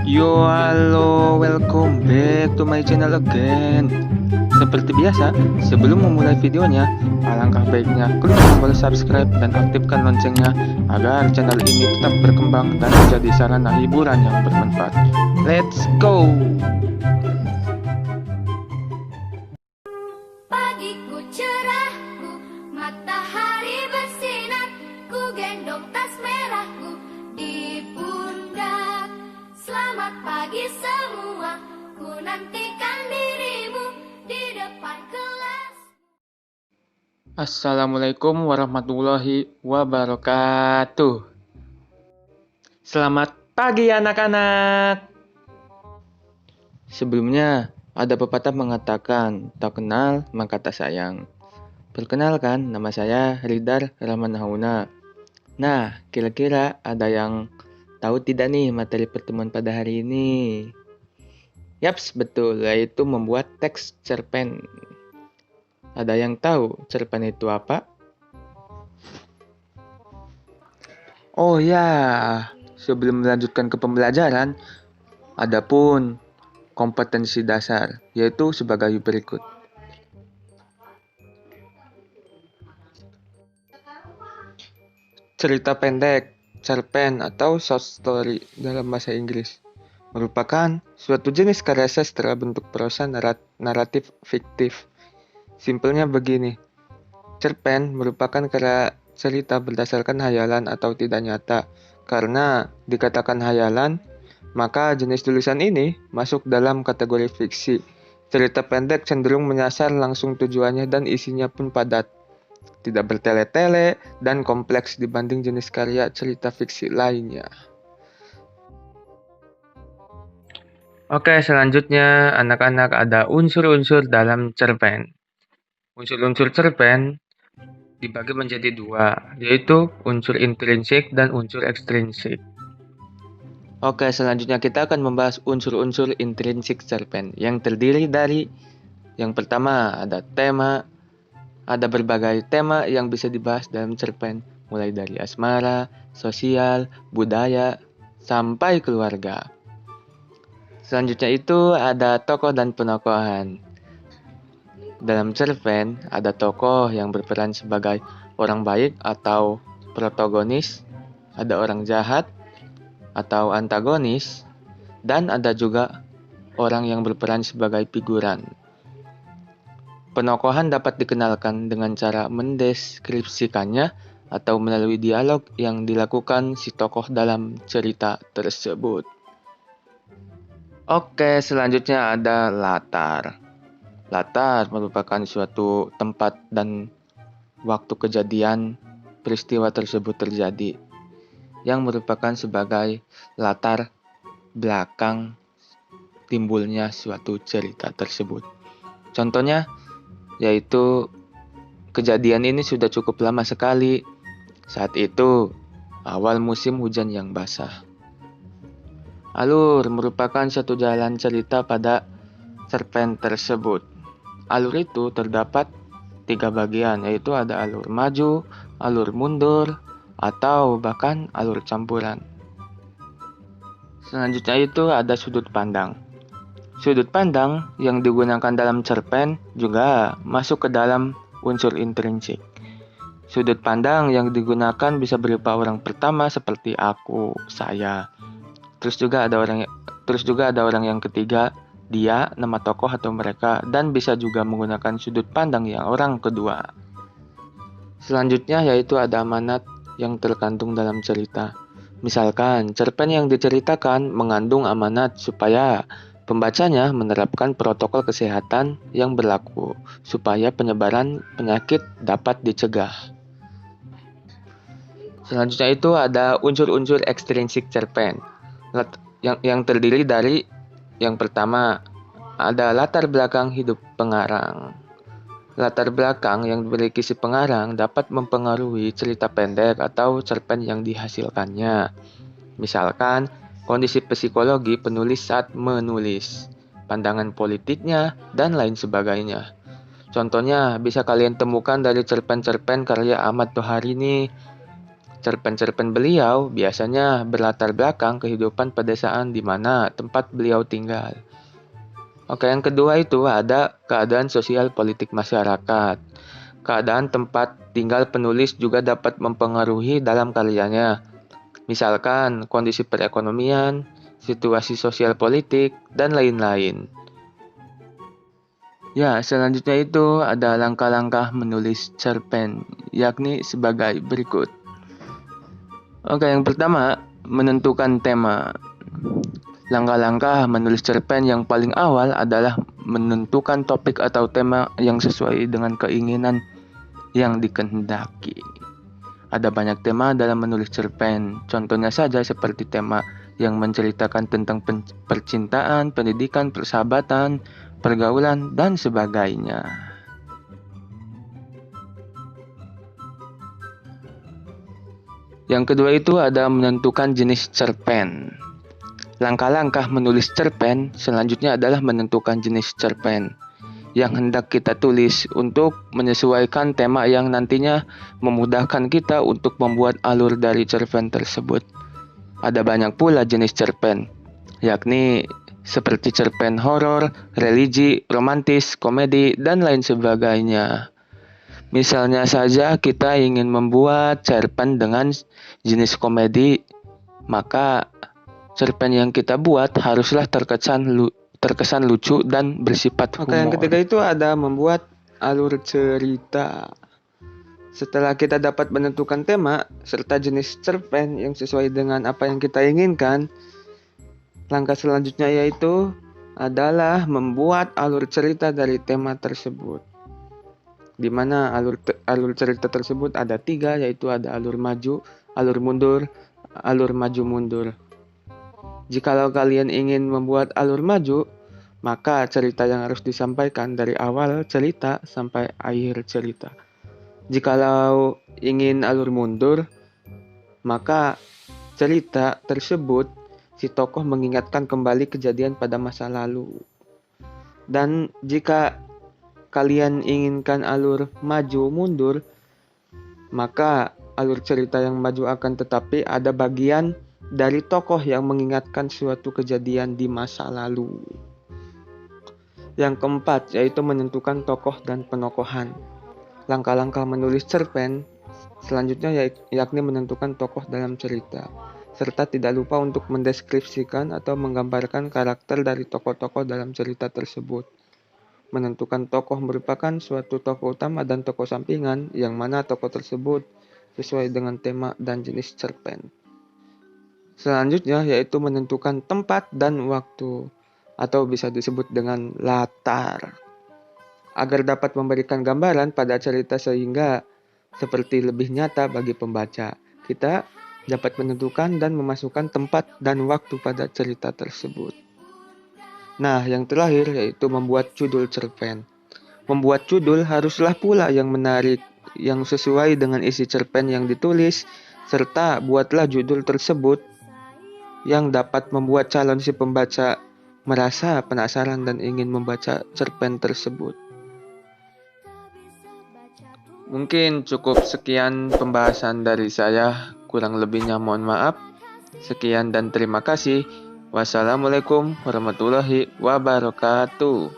Yo, halo, welcome back to my channel again. Seperti biasa, sebelum memulai videonya, alangkah baiknya klik tombol subscribe dan aktifkan loncengnya agar channel ini tetap berkembang dan menjadi sarana hiburan yang bermanfaat. Let's go! Pagiku cerahku, matahari bersinar, ku gendong tas merahku di pundak. Selamat pagi semua, ku nantikan dirimu di depan kelas. Assalamualaikum warahmatullahi wabarakatuh. Selamat pagi anak-anak. Sebelumnya, ada pepatah mengatakan, tak kenal maka tak sayang. Perkenalkan, nama saya Ridar Rahman Hauna. Nah, kira-kira ada yang tahu tidak nih materi pertemuan pada hari ini? Yaps, betul, yaitu membuat teks cerpen. Ada yang tahu cerpen itu apa? Oh ya, sebelum melanjutkan ke pembelajaran, adapun kompetensi dasar, yaitu sebagai berikut. Cerita pendek, cerpen atau short story dalam bahasa Inggris, merupakan suatu jenis karya sastra bentuk prosa naratif fiktif. Simpelnya begini, cerpen merupakan karya cerita berdasarkan hayalan atau tidak nyata. Karena dikatakan hayalan, maka jenis tulisan ini masuk dalam kategori fiksi. Cerita pendek cenderung menyasar langsung tujuannya dan isinya pun padat, tidak bertele-tele dan kompleks dibanding jenis karya cerita fiksi lainnya. Oke, selanjutnya anak-anak ada unsur-unsur dalam cerpen. Unsur-unsur cerpen dibagi menjadi dua, yaitu unsur intrinsik dan unsur ekstrinsik. Oke, selanjutnya kita akan membahas unsur-unsur intrinsik cerpen yang terdiri dari yang pertama ada tema, ada berbagai tema yang bisa dibahas dalam cerpen, mulai dari asmara, sosial, budaya, sampai keluarga. Selanjutnya itu ada tokoh dan penokohan. Dalam cerpen ada tokoh yang berperan sebagai orang baik atau protagonis, ada orang jahat atau antagonis, dan ada juga orang yang berperan sebagai figuran. Penokohan dapat dikenalkan dengan cara mendeskripsikannya atau melalui dialog yang dilakukan si tokoh dalam cerita tersebut. Oke, selanjutnya ada latar. Latar merupakan suatu tempat dan waktu kejadian peristiwa tersebut terjadi, yang merupakan sebagai latar belakang timbulnya suatu cerita tersebut. Contohnya, yaitu kejadian ini sudah cukup lama sekali. Saat itu, awal musim hujan yang basah. Alur merupakan satu jalan cerita pada cerpen tersebut. Alur itu terdapat 3 bagian, yaitu ada alur maju, alur mundur, atau bahkan alur campuran. Selanjutnya itu ada sudut pandang. Sudut pandang yang digunakan dalam cerpen juga masuk ke dalam unsur intrinsik. Sudut pandang yang digunakan bisa berupa orang pertama seperti aku, saya. Terus juga ada orang yang ketiga, dia, nama tokoh atau mereka, dan bisa juga menggunakan sudut pandang yang orang kedua. Selanjutnya yaitu ada amanat yang terkandung dalam cerita. Misalkan, cerpen yang diceritakan mengandung amanat supaya pembacanya menerapkan protokol kesehatan yang berlaku, supaya penyebaran penyakit dapat dicegah. Selanjutnya itu ada unsur-unsur ekstrinsik cerpen, yang terdiri dari yang pertama ada latar belakang hidup pengarang. Latar belakang yang dimiliki si pengarang dapat mempengaruhi cerita pendek atau cerpen yang dihasilkannya. Misalkan, kondisi psikologi penulis saat menulis, pandangan politiknya, dan lain sebagainya. Contohnya bisa kalian temukan dari cerpen-cerpen karya Ahmad Tohari nih. Cerpen-cerpen beliau biasanya berlatar belakang kehidupan pedesaan di mana tempat beliau tinggal. Oke, yang kedua itu ada keadaan sosial politik masyarakat. Keadaan tempat tinggal penulis juga dapat mempengaruhi dalam karyanya. Misalkan kondisi perekonomian, situasi sosial politik, dan lain-lain. Ya, selanjutnya itu ada langkah-langkah menulis cerpen, yakni sebagai berikut. Oke, yang pertama, menentukan tema. Langkah-langkah menulis cerpen yang paling awal adalah menentukan topik atau tema yang sesuai dengan keinginan yang dikehendaki. Ada banyak tema dalam menulis cerpen, contohnya saja seperti tema yang menceritakan tentang percintaan, pendidikan, persahabatan, pergaulan, dan sebagainya. Yang kedua itu ada menentukan jenis cerpen. Langkah-langkah menulis cerpen selanjutnya adalah menentukan jenis cerpen yang hendak kita tulis untuk menyesuaikan tema yang nantinya memudahkan kita untuk membuat alur dari cerpen tersebut. Ada banyak pula jenis cerpen, yakni seperti cerpen horor, religi, romantis, komedi, dan lain sebagainya. Misalnya saja kita ingin membuat cerpen dengan jenis komedi, maka cerpen yang kita buat haruslah terkesan lucu dan bersifat humor. Oke, yang ketiga itu ada membuat alur cerita. Setelah kita dapat menentukan tema serta jenis cerpen yang sesuai dengan apa yang kita inginkan, langkah selanjutnya yaitu adalah membuat alur cerita dari tema tersebut. Di mana alur cerita tersebut ada 3, yaitu ada alur maju, alur mundur, alur maju mundur. Jikalau kalian ingin membuat alur maju, maka cerita yang harus disampaikan dari awal cerita sampai akhir cerita. Jikalau ingin alur mundur, maka cerita tersebut si tokoh mengingatkan kembali kejadian pada masa lalu. Dan jika kalian inginkan alur maju mundur, maka alur cerita yang maju akan tetapi ada bagian dari tokoh yang mengingatkan suatu kejadian di masa lalu. Yang keempat yaitu menentukan tokoh dan penokohan. Langkah-langkah menulis cerpen selanjutnya yakni menentukan tokoh dalam cerita, serta tidak lupa untuk mendeskripsikan atau menggambarkan karakter dari tokoh-tokoh dalam cerita tersebut. Menentukan tokoh merupakan suatu tokoh utama dan tokoh sampingan yang mana tokoh tersebut sesuai dengan tema dan jenis cerpen. Selanjutnya yaitu menentukan tempat dan waktu atau bisa disebut dengan latar. Agar dapat memberikan gambaran pada cerita sehingga seperti lebih nyata bagi pembaca. Kita dapat menentukan dan memasukkan tempat dan waktu pada cerita tersebut. Nah, yang terakhir yaitu membuat judul cerpen. Membuat judul haruslah pula yang menarik, yang sesuai dengan isi cerpen yang ditulis, serta buatlah judul tersebut yang dapat membuat calon si pembaca merasa penasaran dan ingin membaca cerpen tersebut. Mungkin cukup sekian pembahasan dari saya, kurang lebihnya mohon maaf. Sekian dan terima kasih. Wassalamualaikum warahmatullahi wabarakatuh.